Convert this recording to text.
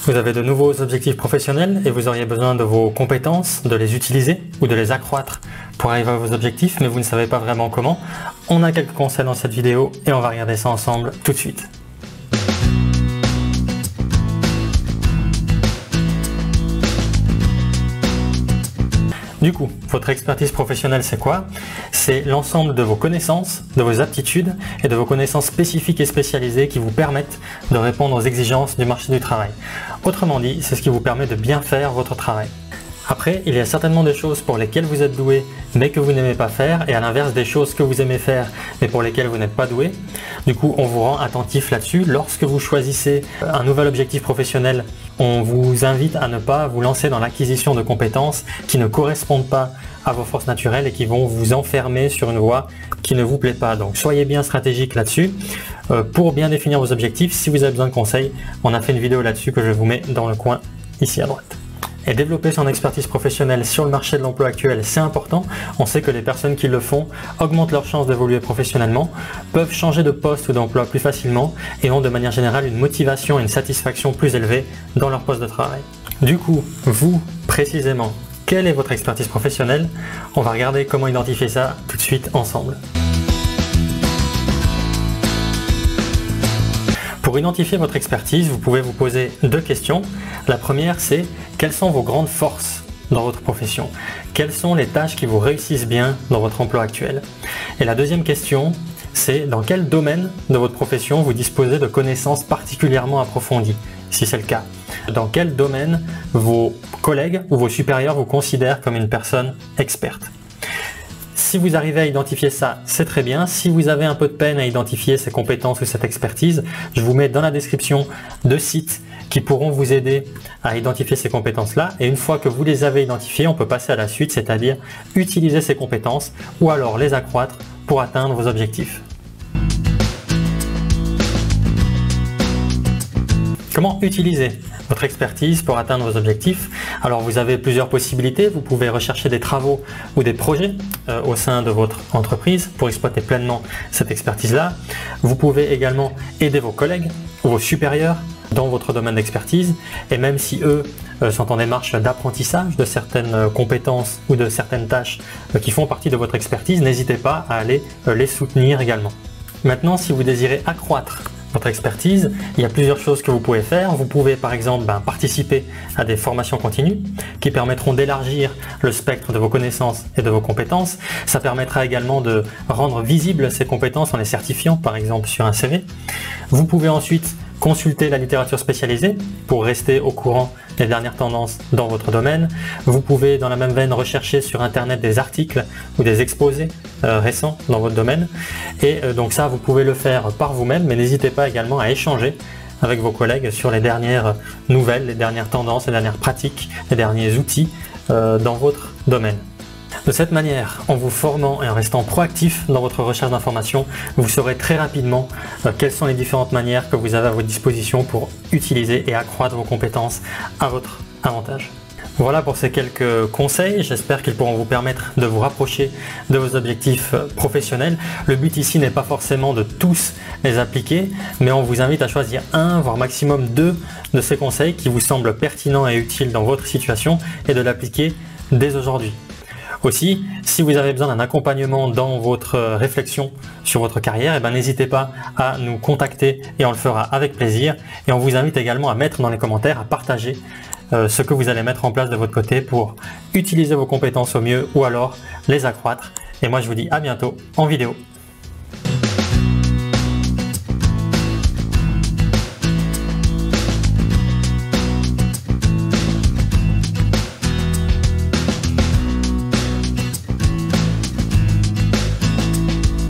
Vous avez de nouveaux objectifs professionnels et vous auriez besoin de vos compétences, de les utiliser ou de les accroître pour arriver à vos objectifs, mais vous ne savez pas vraiment comment. On a quelques conseils dans cette vidéo et on va regarder ça ensemble tout de suite. Du coup, votre expertise professionnelle, c'est quoi? C'est l'ensemble de vos connaissances, de vos aptitudes et de vos connaissances spécifiques et spécialisées qui vous permettent de répondre aux exigences du marché du travail. Autrement dit, c'est ce qui vous permet de bien faire votre travail. Après, il y a certainement des choses pour lesquelles vous êtes doué, mais que vous n'aimez pas faire, et à l'inverse des choses que vous aimez faire, mais pour lesquelles vous n'êtes pas doué. Du coup, on vous rend attentif là-dessus. Lorsque vous choisissez un nouvel objectif professionnel, on vous invite à ne pas vous lancer dans l'acquisition de compétences qui ne correspondent pas à vos forces naturelles et qui vont vous enfermer sur une voie qui ne vous plaît pas. Donc, soyez bien stratégique là-dessus. Pour bien définir vos objectifs, si vous avez besoin de conseils, on a fait une vidéo là-dessus que je vous mets dans le coin ici à droite. Et développer son expertise professionnelle sur le marché de l'emploi actuel, c'est important. On sait que les personnes qui le font augmentent leurs chances d'évoluer professionnellement, peuvent changer de poste ou d'emploi plus facilement et ont de manière générale une motivation et une satisfaction plus élevée dans leur poste de travail. Du coup, vous, précisément, quelle est votre expertise professionnelle? On va regarder comment identifier ça tout de suite ensemble. Pour identifier votre expertise, vous pouvez vous poser deux questions. La première, c'est quelles sont vos grandes forces dans votre profession? Quelles sont les tâches qui vous réussissent bien dans votre emploi actuel? Et la deuxième question, c'est dans quel domaine de votre profession vous disposez de connaissances particulièrement approfondies, si c'est le cas? Dans quel domaine vos collègues ou vos supérieurs vous considèrent comme une personne experte? Si vous arrivez à identifier ça, c'est très bien. Si vous avez un peu de peine à identifier ces compétences ou cette expertise, je vous mets dans la description 2 sites qui pourront vous aider à identifier ces compétences-là. Et une fois que vous les avez identifiées, on peut passer à la suite, c'est-à-dire utiliser ces compétences ou alors les accroître pour atteindre vos objectifs. Comment utiliser votre expertise pour atteindre vos objectifs? Alors vous avez plusieurs possibilités. Vous pouvez rechercher des travaux ou des projets au sein de votre entreprise pour exploiter pleinement cette expertise-là. Vous pouvez également aider vos collègues ou vos supérieurs dans votre domaine d'expertise, et même si eux sont en démarche d'apprentissage de certaines compétences ou de certaines tâches qui font partie de votre expertise, n'hésitez pas à aller les soutenir également. Maintenant, si vous désirez accroître votre expertise, il y a plusieurs choses que vous pouvez faire. Vous pouvez par exemple participer à des formations continues qui permettront d'élargir le spectre de vos connaissances et de vos compétences. Ça permettra également de rendre visibles ces compétences en les certifiant par exemple sur un CV. Vous pouvez ensuite consulter la littérature spécialisée pour rester au courant des dernières tendances dans votre domaine. Vous pouvez dans la même veine rechercher sur internet des articles ou des exposés récents dans votre domaine. Et donc ça, vous pouvez le faire par vous-même, mais n'hésitez pas également à échanger avec vos collègues sur les dernières nouvelles, les dernières tendances, les dernières pratiques, les derniers outils dans votre domaine. De cette manière, en vous formant et en restant proactif dans votre recherche d'informations, vous saurez très rapidement quelles sont les différentes manières que vous avez à votre disposition pour utiliser et accroître vos compétences à votre avantage. Voilà pour ces quelques conseils, j'espère qu'ils pourront vous permettre de vous rapprocher de vos objectifs professionnels. Le but ici n'est pas forcément de tous les appliquer, mais on vous invite à choisir un, voire maximum 2 de ces conseils qui vous semblent pertinents et utiles dans votre situation et de l'appliquer dès aujourd'hui. Aussi, si vous avez besoin d'un accompagnement dans votre réflexion sur votre carrière, n'hésitez pas à nous contacter et on le fera avec plaisir. Et on vous invite également à mettre dans les commentaires, à partager ce que vous allez mettre en place de votre côté pour utiliser vos compétences au mieux ou alors les accroître. Et moi je vous dis à bientôt en vidéo.